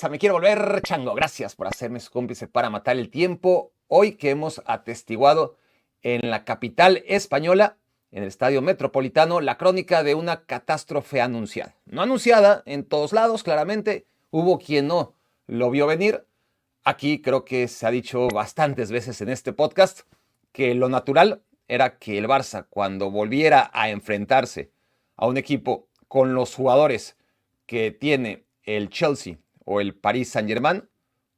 Me quiero volver chango. Gracias por hacerme su cómplice para matar el tiempo. Hoy que hemos atestiguado en la capital española, en el Estadio Metropolitano, la crónica de una catástrofe anunciada. No anunciada en todos lados, claramente. Hubo quien no lo vio venir. Aquí creo que se ha dicho bastantes veces en este podcast que lo natural era que el Barça, cuando volviera a enfrentarse a un equipo con los jugadores que tiene el Chelsea o el Paris Saint-Germain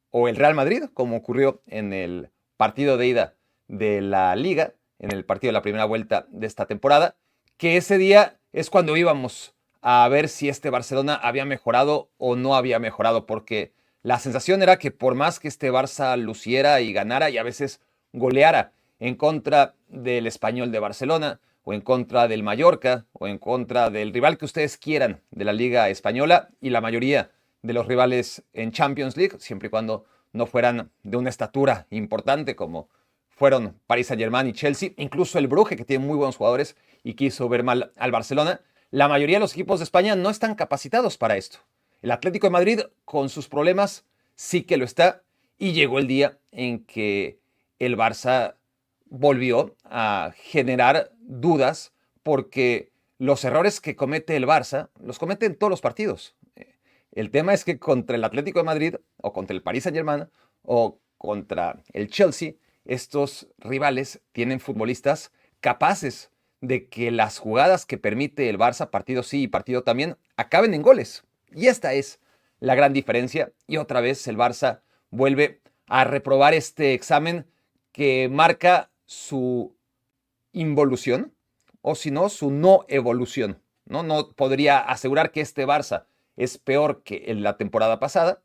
o el Real Madrid, como ocurrió en el partido de ida de la Liga, en el partido de la primera vuelta de esta temporada, que ese día es cuando íbamos a ver si este Barcelona había mejorado o no había mejorado, porque la sensación era que por más que este Barça luciera y ganara y a veces goleara en contra del Español de Barcelona, o en contra del Mallorca, o en contra del rival que ustedes quieran de la Liga Española, y la mayoría de los rivales en Champions League, siempre y cuando no fueran de una estatura importante como fueron Paris Saint-Germain y Chelsea, incluso el Brugge, que tiene muy buenos jugadores y quiso ver mal al Barcelona. La mayoría de los equipos de España no están capacitados para esto. El Atlético de Madrid, con sus problemas, sí que lo está, y llegó el día en que el Barça volvió a generar dudas porque los errores que comete el Barça los comete en todos los partidos. El tema es que contra el Atlético de Madrid o contra el Paris Saint-Germain o contra el Chelsea, estos rivales tienen futbolistas capaces de que las jugadas que permite el Barça, partido sí y partido también, acaben en goles. Y esta es la gran diferencia. Y otra vez el Barça vuelve a reprobar este examen que marca su involución, o si no, su no evolución. No podría asegurar que este Barça es peor que en la temporada pasada.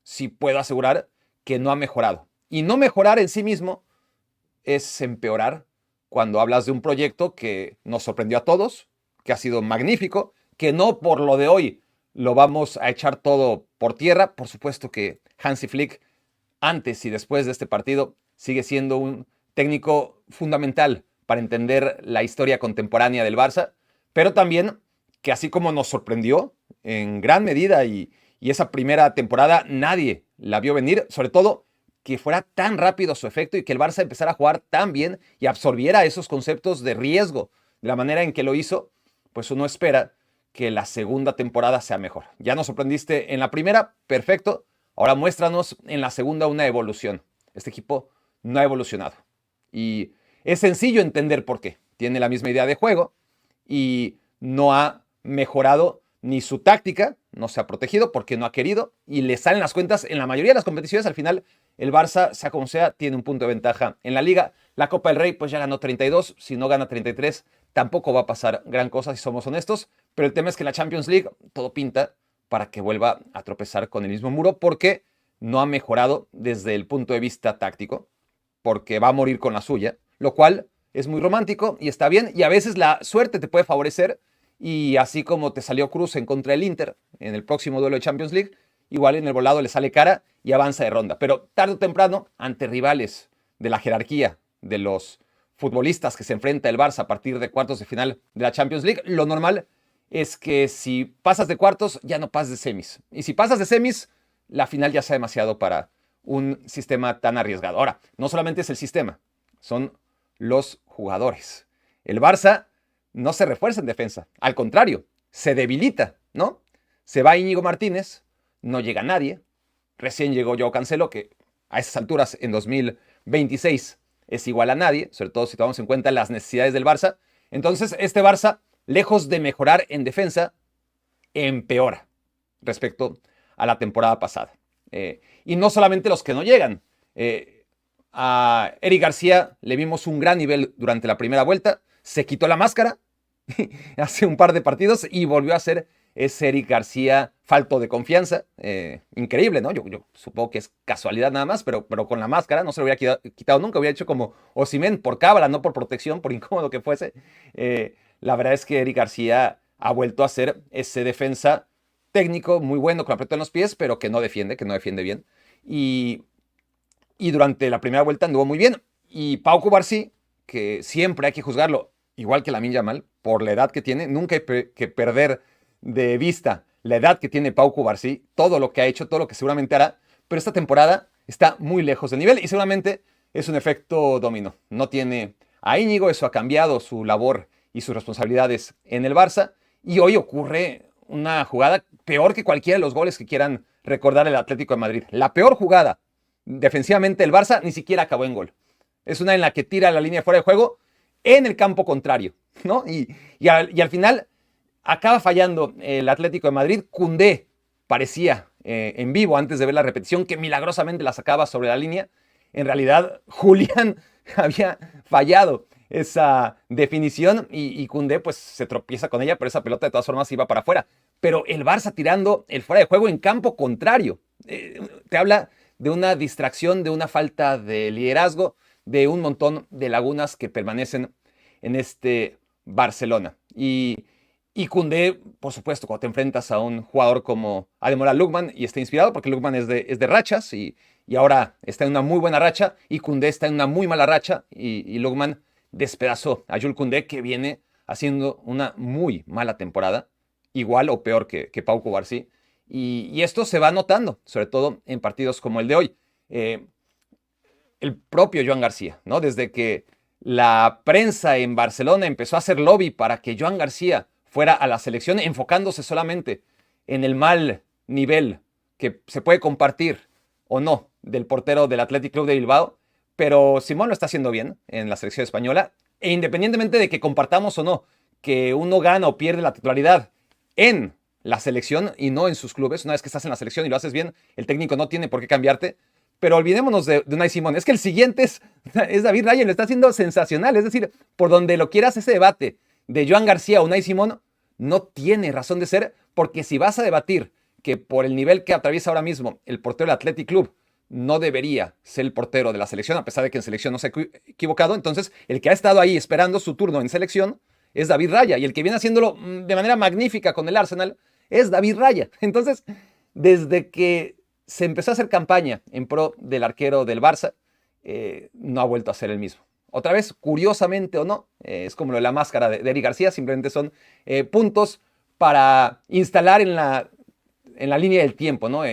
Sí puedo asegurar que no ha mejorado. Y no mejorar en sí mismo es empeorar cuando hablas de un proyecto que nos sorprendió a todos, que ha sido magnífico, que no por lo de hoy lo vamos a echar todo por tierra. Por supuesto que Hansi Flick, antes y después de este partido, sigue siendo un técnico fundamental para entender la historia contemporánea del Barça, pero también que así como nos sorprendió en gran medida y esa primera temporada nadie la vio venir, sobre todo que fuera tan rápido su efecto y que el Barça empezara a jugar tan bien y absorbiera esos conceptos de riesgo de la manera en que lo hizo, pues uno espera que la segunda temporada sea mejor. Ya nos sorprendiste en la primera, perfecto. Ahora muéstranos en la segunda una evolución. Este equipo no ha evolucionado. Y es sencillo entender por qué. Tiene la misma idea de juego y no ha mejorado ni su táctica, no se ha protegido porque no ha querido, y le salen las cuentas en la mayoría de las competiciones. Al final, el Barça, sea como sea, tiene un punto de ventaja en la Liga. La Copa del Rey, pues ya ganó 32. Si no gana 33, tampoco va a pasar gran cosa, si somos honestos. Pero el tema es que la Champions League, todo pinta para que vuelva a tropezar con el mismo muro, porque no ha mejorado desde el punto de vista táctico, porque va a morir con la suya, lo cual es muy romántico y está bien, y a veces la suerte te puede favorecer, y así como te salió Cruz en contra del Inter en el próximo duelo de Champions League, igual en el volado le sale cara y avanza de ronda. Pero tarde o temprano, ante rivales de la jerarquía de los futbolistas que se enfrenta el Barça a partir de cuartos de final de la Champions League, lo normal es que si pasas de cuartos, ya no pases de semis. Y si pasas de semis, la final ya sea demasiado para un sistema tan arriesgado. Ahora, no solamente es el sistema, son los jugadores. El Barça no se refuerza en defensa, al contrario, se debilita, ¿no? Se va Íñigo Martínez, no llega nadie. Recién llegó Joao Cancelo, que a esas alturas en 2026 es igual a nadie, sobre todo si tomamos en cuenta las necesidades del Barça. Entonces, este Barça, lejos de mejorar en defensa, empeora respecto a la temporada pasada. Y no solamente los que no llegan. A Eric García le vimos un gran nivel durante la primera vuelta, se quitó la máscara hace un par de partidos y volvió a ser ese Eric García falto de confianza. Increíble, ¿no? Yo supongo que es casualidad nada más, pero con la máscara no se lo hubiera quitado nunca, hubiera hecho como Osimhen, por cábala, no por protección, por incómodo que fuese. La verdad es que Eric García ha vuelto a ser ese defensa técnico muy bueno, con aprieto en los pies, pero que no defiende bien. Y durante la primera vuelta anduvo muy bien. Y Pau Cubarsí, que siempre hay que juzgarlo, igual que Lamine Yamal, por la edad que tiene, nunca hay que perder de vista la edad que tiene Pau Cubarsí, todo lo que ha hecho, todo lo que seguramente hará, pero esta temporada está muy lejos del nivel y seguramente es un efecto dominó. No tiene a Íñigo, eso ha cambiado su labor y sus responsabilidades en el Barça y hoy ocurre una jugada peor que cualquiera de los goles que quieran recordar el Atlético de Madrid. La peor jugada defensivamente el Barça ni siquiera acabó en gol. Es una en la que tira la línea fuera de juego en el campo contrario, ¿no? Y al final acaba fallando el Atlético de Madrid. Koundé parecía en vivo antes de ver la repetición que milagrosamente la sacaba sobre la línea. En realidad, Julián había fallado esa definición y Koundé pues se tropieza con ella, pero esa pelota de todas formas iba para afuera. Pero el Barça tirando el fuera de juego en campo contrario. Te habla de una distracción, de una falta de liderazgo, de un montón de lagunas que permanecen en este Barcelona. Y Koundé, por supuesto, cuando te enfrentas a un jugador como Ademola Lookman y está inspirado, porque Lookman es de rachas y ahora está en una muy buena racha y Koundé está en una muy mala racha y Lookman despedazó a Jules Koundé que viene haciendo una muy mala temporada, igual o peor que Pau Cubarsí. Y esto se va notando, sobre todo en partidos como el de hoy. El propio Joan García, ¿no? Desde que la prensa en Barcelona empezó a hacer lobby para que Joan García fuera a la selección, enfocándose solamente en el mal nivel que se puede compartir o no del portero del Athletic Club de Bilbao, pero Simón lo está haciendo bien en la selección española, e independientemente de que compartamos o no, que uno gana o pierde la titularidad en la selección y no en sus clubes, una vez que estás en la selección y lo haces bien, el técnico no tiene por qué cambiarte, pero olvidémonos de Unai Simón. Es que el siguiente es David Raya y lo está haciendo sensacional. Es decir, por donde lo quieras ese debate de Joan García o Unai Simón, no tiene razón de ser, porque si vas a debatir que por el nivel que atraviesa ahora mismo el portero del Athletic Club no debería ser el portero de la selección, a pesar de que en selección no se ha equivocado, entonces el que ha estado ahí esperando su turno en selección es David Raya, y el que viene haciéndolo de manera magnífica con el Arsenal es David Raya. Entonces, desde que se empezó a hacer campaña en pro del arquero del Barça, no ha vuelto a ser el mismo. Otra vez, curiosamente o no, es como lo de la máscara de Eric García, simplemente son puntos para instalar en la línea del tiempo, ¿no?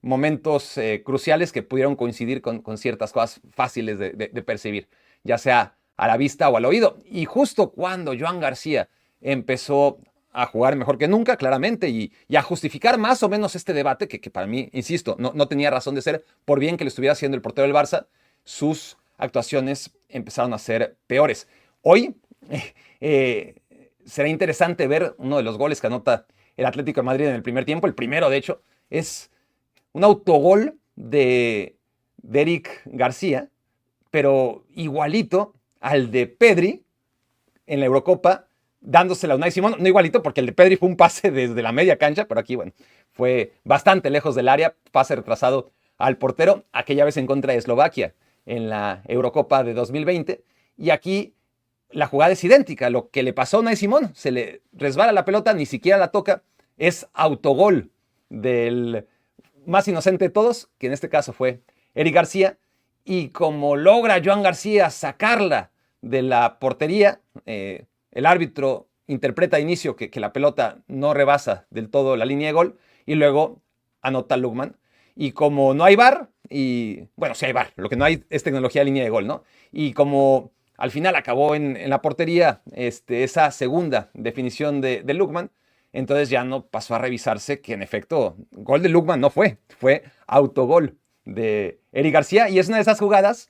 Momentos cruciales que pudieron coincidir con ciertas cosas fáciles de percibir, ya sea a la vista o al oído. Y justo cuando Joan García empezó a jugar mejor que nunca, claramente, y a justificar más o menos este debate, que para mí, insisto, no tenía razón de ser, por bien que le estuviera haciendo el portero del Barça, sus actuaciones empezaron a ser peores. Hoy será interesante ver uno de los goles que anota el Atlético de Madrid en el primer tiempo. El primero, de hecho, es un autogol de Eric García, pero igualito al de Pedri en la Eurocopa, dándosela a Unai Simón. No igualito, porque el de Pedri fue un pase desde la media cancha, pero aquí, bueno, fue bastante lejos del área, pase retrasado al portero, aquella vez en contra de Eslovaquia en la Eurocopa de 2020. Y aquí la jugada es idéntica. Lo que le pasó a Unai Simón, se le resbala la pelota, ni siquiera la toca, es autogol del más inocente de todos, que en este caso fue Eric García. Y como logra Joan García sacarla de la portería, el árbitro interpreta de inicio que la pelota no rebasa del todo la línea de gol y luego anota Lookman. Y como no hay VAR, y bueno, sí hay VAR, lo que no hay es tecnología de línea de gol, ¿no? Y como al final acabó en la portería esa segunda definición de Lookman, entonces ya no pasó a revisarse que en efecto gol de Lookman no fue autogol de Eric García, y es una de esas jugadas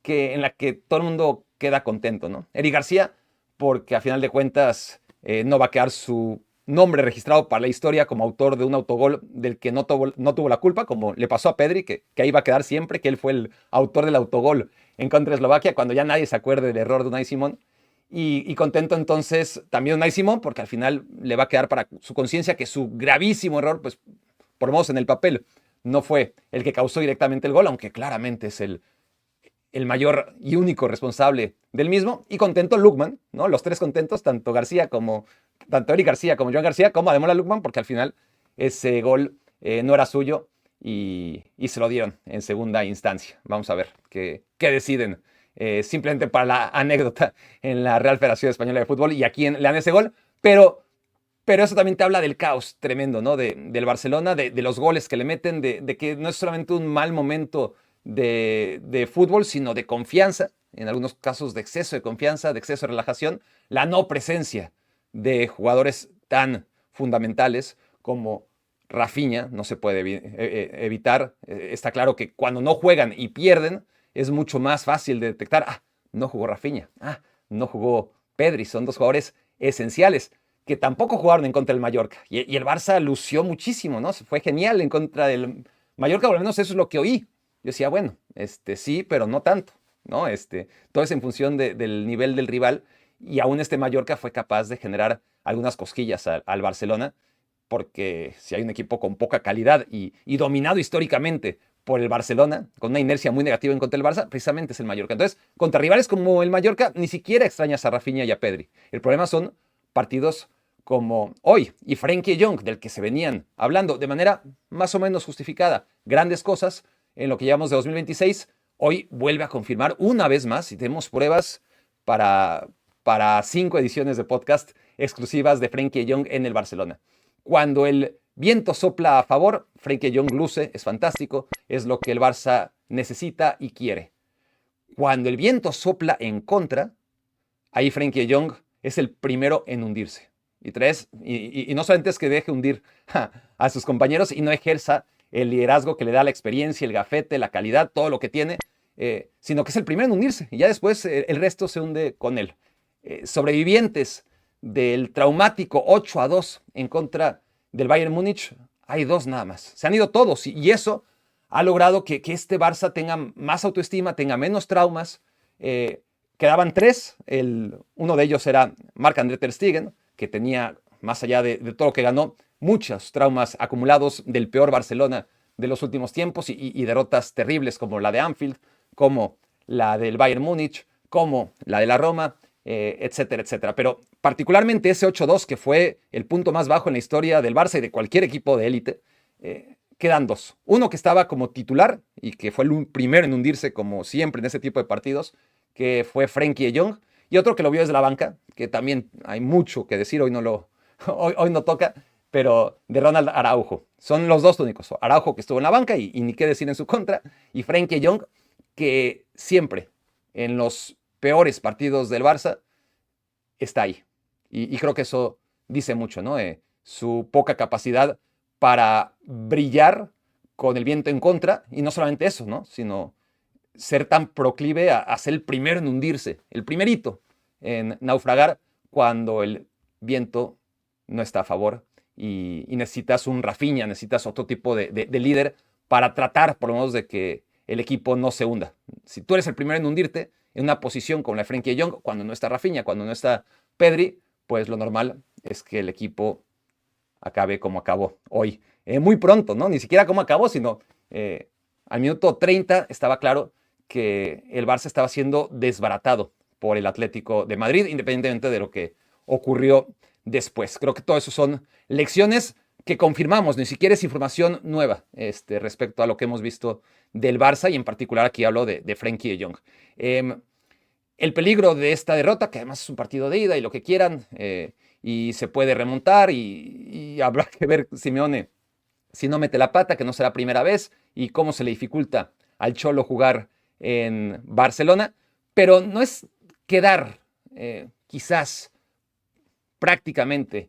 en la que todo el mundo queda contento, ¿no? Eric García, porque a final de cuentas no va a quedar su nombre registrado para la historia como autor de un autogol del que no tuvo la culpa, como le pasó a Pedri, que ahí va a quedar siempre, que él fue el autor del autogol en contra de Eslovaquia, cuando ya nadie se acuerde del error de Unai Simón. Y contento entonces también Unai Simón, porque al final le va a quedar para su conciencia que su gravísimo error, pues por lo menos en el papel, no fue el que causó directamente el gol, aunque claramente es el mayor y único responsable del mismo. Y contento Lookman, ¿no? Los tres contentos, tanto Eric García como Joan García, como Ademola Lookman, porque al final ese gol no era suyo y se lo dieron en segunda instancia. Vamos a ver qué deciden. Simplemente para la anécdota en la Real Federación Española de Fútbol y a quién le dan ese gol, pero Pero eso también te habla del caos tremendo, ¿no? Del Barcelona, de los goles que le meten, de que no es solamente un mal momento de fútbol, sino de confianza, en algunos casos de exceso de confianza, de exceso de relajación, la no presencia de jugadores tan fundamentales como Rafinha, no se puede evitar. Está claro que cuando no juegan y pierden, es mucho más fácil de detectar, no jugó Rafinha, no jugó Pedri, son dos jugadores esenciales que tampoco jugaron en contra del Mallorca. Y el Barça lució muchísimo, ¿no? Fue genial en contra del Mallorca, por lo menos eso es lo que oí. Yo decía, bueno, sí, pero no tanto, ¿no? Todo es en función del nivel del rival, y aún Mallorca fue capaz de generar algunas cosquillas al Barcelona, porque si hay un equipo con poca calidad y dominado históricamente por el Barcelona, con una inercia muy negativa en contra del Barça, precisamente es el Mallorca. Entonces, contra rivales como el Mallorca, ni siquiera extrañas a Rafinha y a Pedri. El problema son partidos como hoy y Frenkie de Jong, del que se venían hablando de manera más o menos justificada grandes cosas en lo que llevamos de 2026, hoy vuelve a confirmar una vez más, y tenemos pruebas para 5 ediciones de podcast exclusivas de Frenkie de Jong en el Barcelona. Cuando el viento sopla a favor, Frenkie de Jong luce, es fantástico, es lo que el Barça necesita y quiere. Cuando el viento sopla en contra, ahí Frenkie de Jong es el primero en hundirse. Y no solamente es que deje hundir a sus compañeros y no ejerza el liderazgo que le da la experiencia, el gafete, la calidad, todo lo que tiene, sino que es el primero en hundirse y ya después el resto se hunde con él. Sobrevivientes del traumático 8-2 en contra del Bayern Múnich, hay 2 nada más. Se han ido todos y eso ha logrado que este Barça tenga más autoestima, tenga menos traumas. Quedaban 3, uno de ellos era Marc-André ter Stegen, que tenía, más allá de todo lo que ganó, muchos traumas acumulados del peor Barcelona de los últimos tiempos y derrotas terribles como la de Anfield, como la del Bayern Múnich, como la de la Roma, etcétera, etcétera. Pero particularmente ese 8-2, que fue el punto más bajo en la historia del Barça y de cualquier equipo de élite, quedan 2. Uno que estaba como titular y que fue el primero en hundirse, como siempre en ese tipo de partidos, que fue Frenkie de Jong, y otro que lo vio desde la banca, que también hay mucho que decir, hoy no toca, pero de Ronald Araujo. Son los 2 únicos. Araujo, que estuvo en la banca y ni qué decir en su contra, y Frenkie de Jong, que siempre en los peores partidos del Barça está ahí. Y creo que eso dice mucho, ¿no? Su poca capacidad para brillar con el viento en contra, y no solamente eso, ¿no? Sino ser tan proclive a ser el primero en hundirse, el primerito en naufragar cuando el viento no está a favor y necesitas un Rafinha, necesitas otro tipo de líder para tratar por lo menos de que el equipo no se hunda. Si tú eres el primero en hundirte en una posición como la de Frenkie de Jong, cuando no está Rafinha, cuando no está Pedri, pues lo normal es que el equipo acabe como acabó hoy. Muy pronto, ¿no? Ni siquiera como acabó, sino al minuto 30 estaba claro que el Barça estaba siendo desbaratado por el Atlético de Madrid, independientemente de lo que ocurrió después. Creo que todo eso son lecciones que confirmamos, ni siquiera es información nueva respecto a lo que hemos visto del Barça, y en particular aquí hablo de Frenkie de Jong. El peligro de esta derrota, que además es un partido de ida y lo que quieran, y se puede remontar, y habrá que ver Simeone si no mete la pata, que no será primera vez, y cómo se le dificulta al Cholo jugar en Barcelona, pero no es quedar quizás prácticamente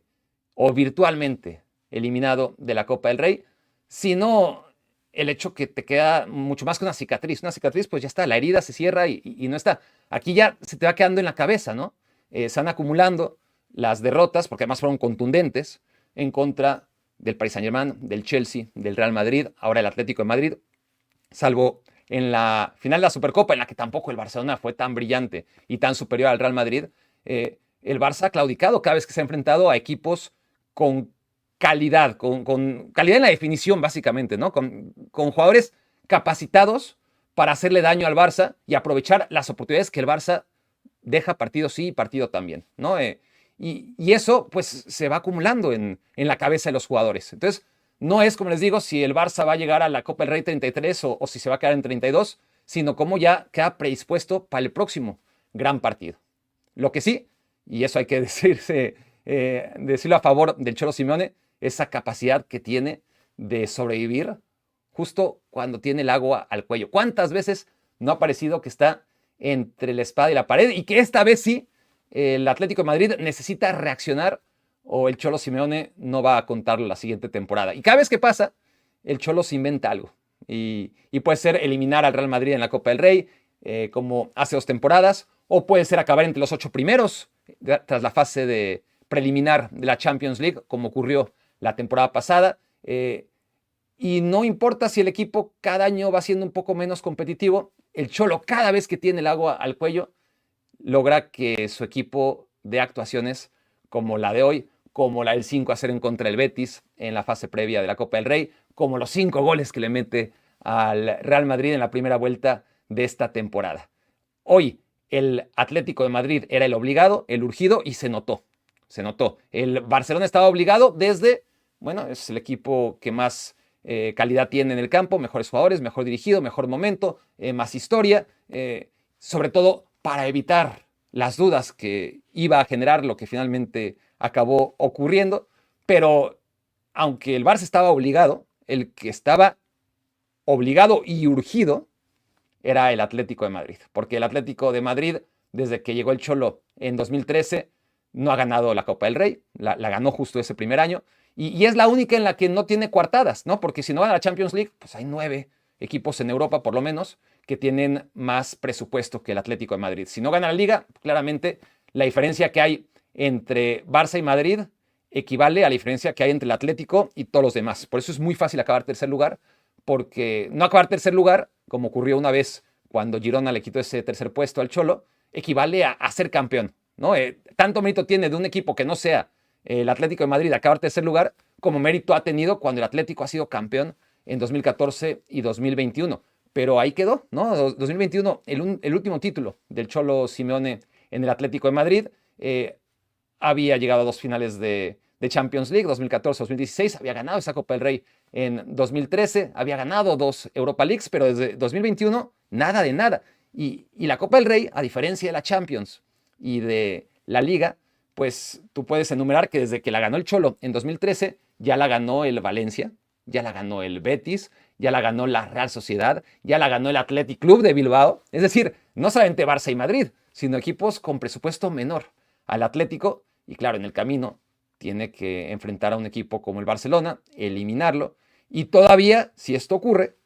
o virtualmente eliminado de la Copa del Rey, sino el hecho que te queda mucho más que una cicatriz. Una cicatriz, pues ya está, la herida se cierra y no está. Aquí ya se te va quedando en la cabeza, ¿no? Se van acumulando las derrotas, porque además fueron contundentes, en contra del Paris Saint-Germain, del Chelsea, del Real Madrid, ahora el Atlético de Madrid, salvo en la final de la Supercopa, en la que tampoco el Barcelona fue tan brillante y tan superior al Real Madrid. El Barça ha claudicado cada vez que se ha enfrentado a equipos con calidad, con calidad en la definición, básicamente, ¿no? Con jugadores capacitados para hacerle daño al Barça y aprovechar las oportunidades que el Barça deja partido sí y partido también, ¿no? Y eso, pues, se va acumulando en la cabeza de los jugadores. Entonces, no es, como les digo, si el Barça va a llegar a la Copa del Rey 33 o si se va a quedar en 32, sino cómo ya queda predispuesto para el próximo gran partido. Lo que sí, y eso hay que decirse decirlo a favor del Cholo Simeone, esa capacidad que tiene de sobrevivir justo cuando tiene el agua al cuello. ¿Cuántas veces no ha parecido que está entre la espada y la pared y que esta vez sí el Atlético de Madrid necesita reaccionar o el Cholo Simeone no va a contarlo la siguiente temporada? Y cada vez que pasa, el Cholo se inventa algo. Y puede ser eliminar al Real Madrid en la Copa del Rey, como hace 2 temporadas, o puede ser acabar entre los 8 primeros tras la fase de preliminar de la Champions League, como ocurrió la temporada pasada. Y no importa si el equipo cada año va siendo un poco menos competitivo, el Cholo cada vez que tiene el agua al cuello logra que su equipo dé actuaciones como la de hoy, como la del 5-0 en contra del Betis en la fase previa de la Copa del Rey, como los 5 goles que le mete al Real Madrid en la primera vuelta de esta temporada. Hoy el Atlético de Madrid era el obligado, el urgido, y se notó. Se notó. El Barcelona estaba obligado desde, bueno, es el equipo que más calidad tiene en el campo, mejores jugadores, mejor dirigido, mejor momento, más historia, sobre todo para evitar las dudas que iba a generar lo que finalmente acabó ocurriendo. Pero aunque el Barça estaba obligado, el que estaba obligado y urgido era el Atlético de Madrid, porque el Atlético de Madrid, desde que llegó el Cholo en 2013, no ha ganado la Copa del Rey, la ganó justo ese primer año, y es la única en la que no tiene coartadas, ¿no? Porque si no gana la Champions League, pues hay 9 equipos en Europa, por lo menos, que tienen más presupuesto que el Atlético de Madrid. Si no gana la Liga, claramente la diferencia que hay entre Barça y Madrid equivale a la diferencia que hay entre el Atlético y todos los demás. Por eso es muy fácil acabar tercer lugar, porque no acabar tercer lugar, como ocurrió una vez cuando Girona le quitó ese tercer puesto al Cholo, equivale a ser campeón, ¿no? Tanto mérito tiene de un equipo que no sea el Atlético de Madrid acabar tercer lugar, como mérito ha tenido cuando el Atlético ha sido campeón en 2014 y 2021. Pero ahí quedó, ¿no? 2021, el último título del Cholo Simeone en el Atlético de Madrid. Había llegado a 2 finales de Champions League, 2014-2016, había ganado esa Copa del Rey en 2013, había ganado 2 Europa Leagues, pero desde 2021, nada de nada. Y la Copa del Rey, a diferencia de la Champions y de la Liga, pues tú puedes enumerar que desde que la ganó el Cholo en 2013, ya la ganó el Valencia, ya la ganó el Betis, ya la ganó la Real Sociedad, ya la ganó el Athletic Club de Bilbao. Es decir, no solamente Barça y Madrid, sino equipos con presupuesto menor al Atlético. Y claro, en el camino tiene que enfrentar a un equipo como el Barcelona, eliminarlo. Y todavía, si esto ocurre,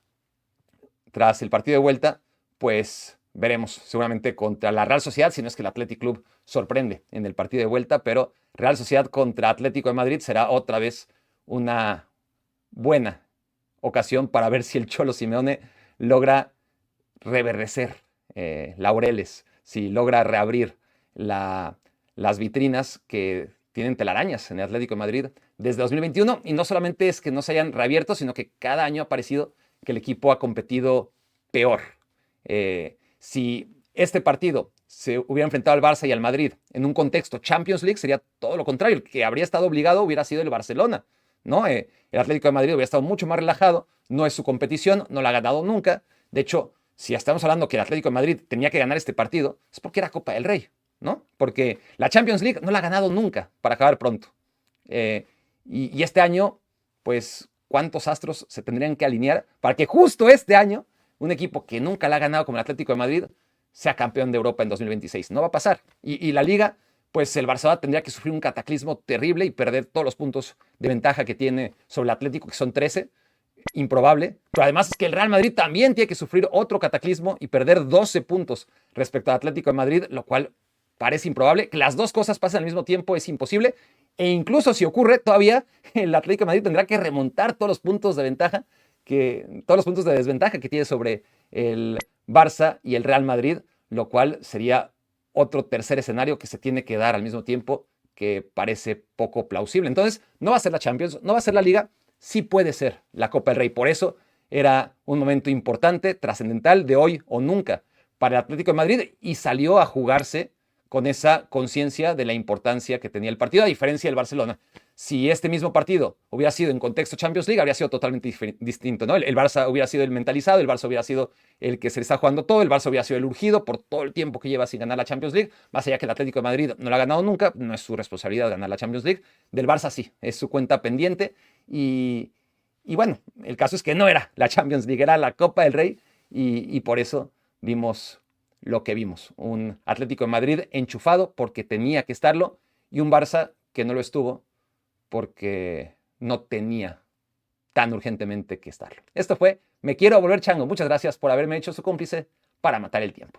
tras el partido de vuelta, pues veremos seguramente contra la Real Sociedad, si no es que el Athletic Club sorprende en el partido de vuelta, pero Real Sociedad contra Atlético de Madrid será otra vez una buena ocasión para ver si el Cholo Simeone logra reverdecer laureles, si logra reabrir las vitrinas que tienen telarañas en el Atlético de Madrid desde 2021. Y no solamente es que no se hayan reabierto, sino que cada año ha parecido que el equipo ha competido peor. Si este partido se hubiera enfrentado al Barça y al Madrid en un contexto Champions League, sería todo lo contrario. El que habría estado obligado hubiera sido el Barcelona, ¿no? El Atlético de Madrid hubiera estado mucho más relajado, no es su competición, no la ha ganado nunca. De hecho, si estamos hablando que el Atlético de Madrid tenía que ganar este partido, es porque era Copa del Rey, ¿no? Porque la Champions League no la ha ganado nunca, para acabar pronto. Y este año, pues, ¿cuántos astros se tendrían que alinear para que justo este año un equipo que nunca la ha ganado como el Atlético de Madrid sea campeón de Europa en 2026? No va a pasar. Y la Liga, pues el Barcelona tendría que sufrir un cataclismo terrible y perder todos los puntos de ventaja que tiene sobre el Atlético, que son 13. Improbable. Pero además es que el Real Madrid también tiene que sufrir otro cataclismo y perder 12 puntos respecto al Atlético de Madrid, lo cual parece improbable. Que las dos cosas pasen al mismo tiempo es imposible. E incluso si ocurre, todavía el Atlético de Madrid tendrá que remontar todos los puntos de ventaja, todos los puntos de desventaja que tiene sobre el Barça y el Real Madrid, lo cual sería otro tercer escenario que se tiene que dar al mismo tiempo, que parece poco plausible. Entonces, no va a ser la Champions, no va a ser la Liga, sí puede ser la Copa del Rey. Por eso era un momento importante, trascendental, de hoy o nunca para el Atlético de Madrid, y salió a jugarse con esa conciencia de la importancia que tenía el partido, a diferencia del Barcelona. Si este mismo partido hubiera sido en contexto Champions League, habría sido totalmente distinto, ¿no? El Barça hubiera sido el mentalizado, el Barça hubiera sido el que se le está jugando todo, el Barça hubiera sido el urgido por todo el tiempo que lleva sin ganar la Champions League, más allá que el Atlético de Madrid no la ha ganado nunca, no es su responsabilidad ganar la Champions League, del Barça sí, es su cuenta pendiente y bueno, el caso es que no era la Champions League, era la Copa del Rey y por eso vimos lo que vimos. Un Atlético de Madrid enchufado porque tenía que estarlo y un Barça que no lo estuvo porque no tenía tan urgentemente que estarlo. Esto fue Me Quiero Volver Chango. Muchas gracias por haberme hecho su cómplice para matar el tiempo.